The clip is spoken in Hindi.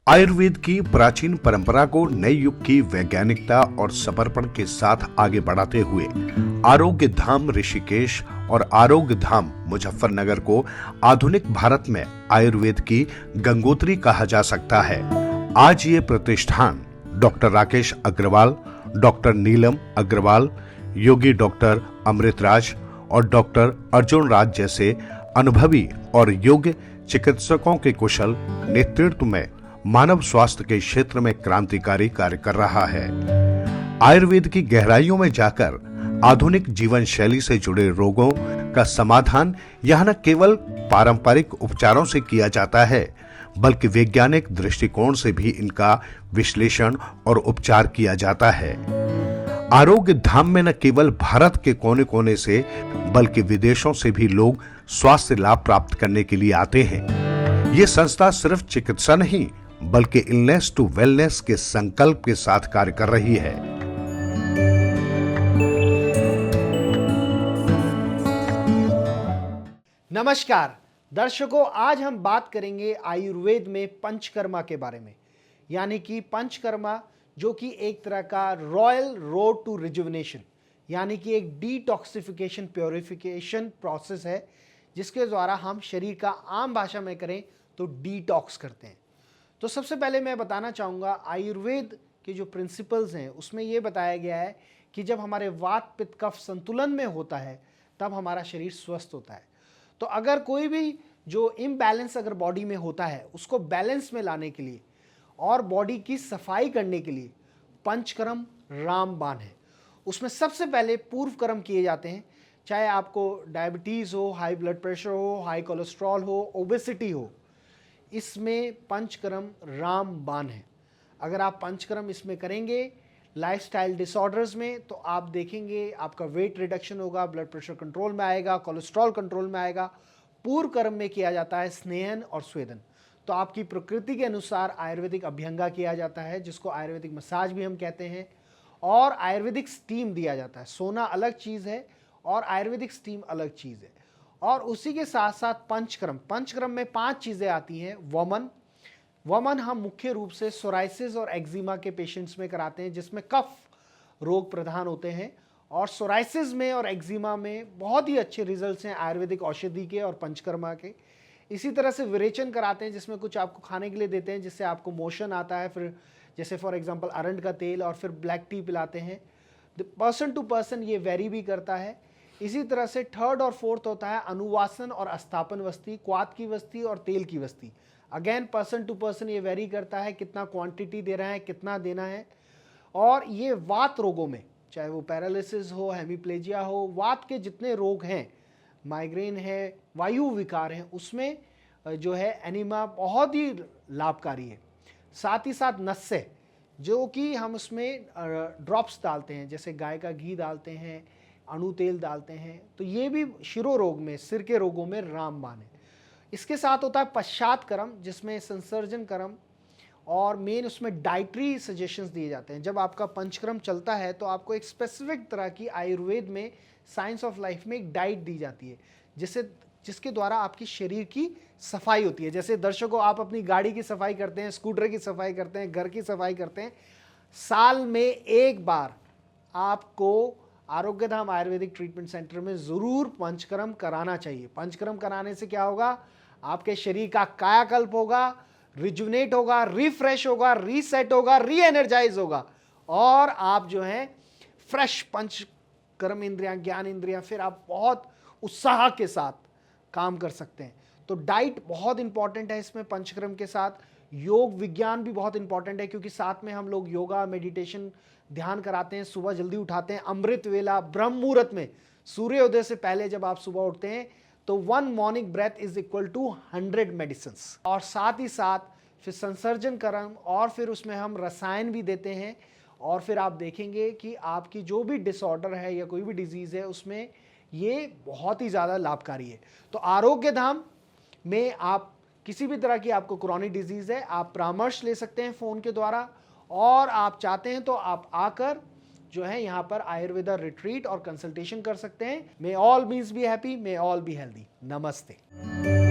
आयुर्वेद की प्राचीन परंपरा को नए युग की वैज्ञानिकता और समर्पण के साथ आगे बढ़ाते हुए आरोग्य धाम ऋषिकेश और आरोग्य धाम मुजफ्फरनगर को आधुनिक भारत में आयुर्वेद की गंगोत्री कहा जा सकता है। आज ये प्रतिष्ठान डॉक्टर राकेश अग्रवाल, डॉक्टर नीलम अग्रवाल, योगी डॉक्टर अमृतराज और डॉक्टर अर्जुन राज जैसे अनुभवी और योग्य चिकित्सकों के कुशल नेतृत्व में मानव स्वास्थ्य के क्षेत्र में क्रांतिकारी कार्य कर रहा है। आयुर्वेद की गहराइयों में जाकर आधुनिक जीवन शैली से जुड़े रोगों का समाधान यहां न केवल पारंपरिक उपचारों से किया जाता है, बल्कि वैज्ञानिक दृष्टिकोण से भी इनका विश्लेषण और उपचार किया जाता है। आरोग्य धाम में न केवल भारत के कोने कोने से बल्कि विदेशों से भी लोग स्वास्थ्य लाभ प्राप्त करने के लिए आते हैं। ये संस्था सिर्फ चिकित्सा नहीं बल्कि इलनेस टू वेलनेस के संकल्प के साथ कार्य कर रही है। नमस्कार दर्शकों, आज हम बात करेंगे आयुर्वेद में पंचकर्मा के बारे में। यानी कि पंचकर्मा जो कि एक तरह का रॉयल रोड टू रिजुविनेशन, यानी कि एक डिटॉक्सिफिकेशन प्योरिफिकेशन प्रोसेस है, जिसके द्वारा हम शरीर का आम भाषा में करें तो डिटॉक्स करते हैं। तो सबसे पहले मैं बताना चाहूँगा, आयुर्वेद के जो प्रिंसिपल्स हैं उसमें ये बताया गया है कि जब हमारे वात पित्त कफ संतुलन में होता है तब हमारा शरीर स्वस्थ होता है। तो अगर कोई भी जो इम्बैलेंस अगर बॉडी में होता है उसको बैलेंस में लाने के लिए और बॉडी की सफाई करने के लिए पंचकर्म रामबाण है। उसमें सबसे पहले पूर्व कर्म किए जाते हैं, चाहे आपको डायबिटीज़ हो, हाई ब्लड प्रेशर हो, हाई कोलेस्ट्रॉल हो, ओबेसिटी हो, इसमें पंचकर्म रामबाण है। अगर आप पंचकर्म इसमें करेंगे लाइफस्टाइल डिसऑर्डर्स में, तो आप देखेंगे आपका वेट रिडक्शन होगा, ब्लड प्रेशर कंट्रोल में आएगा, कोलेस्ट्रॉल कंट्रोल में आएगा। पूर्व कर्म में किया जाता है स्नेहन और स्वेदन। तो आपकी प्रकृति के अनुसार आयुर्वेदिक अभ्यंगा किया जाता है, जिसको आयुर्वेदिक मसाज भी हम कहते हैं, और आयुर्वेदिक स्टीम दिया जाता है। सोना अलग चीज़ है और आयुर्वेदिक स्टीम अलग चीज़ है। और उसी के साथ साथ पंचकर्म में 5 चीज़ें आती हैं। वमन हम मुख्य रूप से सोराइसिस और एक्जिमा के पेशेंट्स में कराते हैं, जिसमें कफ रोग प्रधान होते हैं। और सोराइसिस में और एक्जिमा में बहुत ही अच्छे रिजल्ट्स हैं आयुर्वेदिक औषधि के और पंचकर्मा के। इसी तरह से विरेचन कराते हैं, जिसमें कुछ आपको खाने के लिए देते हैं जिससे आपको मोशन आता है, फिर जैसे फॉर एग्जांपल अरंड का तेल, और फिर ब्लैक टी पिलाते हैं। पर्सन टू पर्सन ये वेरी भी करता है। इसी तरह से थर्ड और फोर्थ होता है अनुवासन और अस्थापन वस्ती, क्वाथ की वस्ती और तेल की वस्ती। अगेन पर्सन टू पर्सन ये वेरी करता है, कितना क्वांटिटी दे रहा है, कितना देना है। और ये वात रोगों में, चाहे वो पैरालिसिस हो, हेमीप्लेजिया हो, वात के जितने रोग हैं, माइग्रेन है, वायु विकार हैं, उसमें जो है एनिमा बहुत ही लाभकारी है। साथ ही साथ नस्से, जो कि हम उसमें ड्रॉप्स डालते हैं, जैसे गाय का घी डालते हैं, अणु तेल डालते हैं, तो ये भी शिरो रोग में, सिर के रोगों में रामबाण है। इसके साथ होता है पश्चात कर्म, जिसमें संसर्जन कर्म, और मेन उसमें डाइटरी सजेशंस दिए जाते हैं। जब आपका पंचकर्म चलता है तो आपको एक स्पेसिफिक तरह की आयुर्वेद में साइंस ऑफ लाइफ में एक डाइट दी जाती है, जिसके द्वारा आपकी शरीर की सफाई होती है। जैसे दर्शकों, आप अपनी गाड़ी की सफाई करते हैं, स्कूटर की सफाई करते हैं, घर की सफाई करते हैं, साल में एक बार आपको आरोग्य धाम आयुर्वेदिक ट्रीटमेंट सेंटर में जरूर पंचकर्म कराना चाहिए। पंचकर्म कराने से क्या होगा, आपके शरीर का कायाकल्प होगा, रिजुनेट होगा, रिफ्रेश होगा, रीसेट होगा, री एनर्जाइज होगा, और आप जो है फ्रेश पंचकर्म इंद्रियां, ज्ञान इंद्रियां, फिर आप बहुत उत्साह के साथ काम कर सकते हैं। तो डाइट बहुत इंपॉर्टेंट है इसमें। पंचकर्म के साथ योग विज्ञान भी बहुत इंपॉर्टेंट है, क्योंकि साथ में हम लोग योगा, मेडिटेशन, ध्यान कराते हैं। सुबह जल्दी उठाते हैं, अमृत वेला, ब्रह्म मुहूर्त में, सूर्योदय से पहले जब आप सुबह उठते हैं तो 1 morning breath is equal to 100 medicine. और साथ ही साथ फिर संसर्जन कर्म, और फिर उसमें हम रसायन भी देते हैं। और फिर आप देखेंगे कि आपकी जो भी डिसऑर्डर है या कोई भी डिजीज़ है, उसमें ये बहुत ही ज़्यादा लाभकारी है। तो आरोग्य धाम में आप किसी भी तरह की आपको क्रोनिक डिजीज़ है, आप परामर्श ले सकते हैं फ़ोन के द्वारा, और आप चाहते हैं तो आप आकर जो है यहाँ पर आयुर्वेदा रिट्रीट और कंसल्टेशन कर सकते हैं। मे ऑल बीज be happy, may all be healthy. नमस्ते।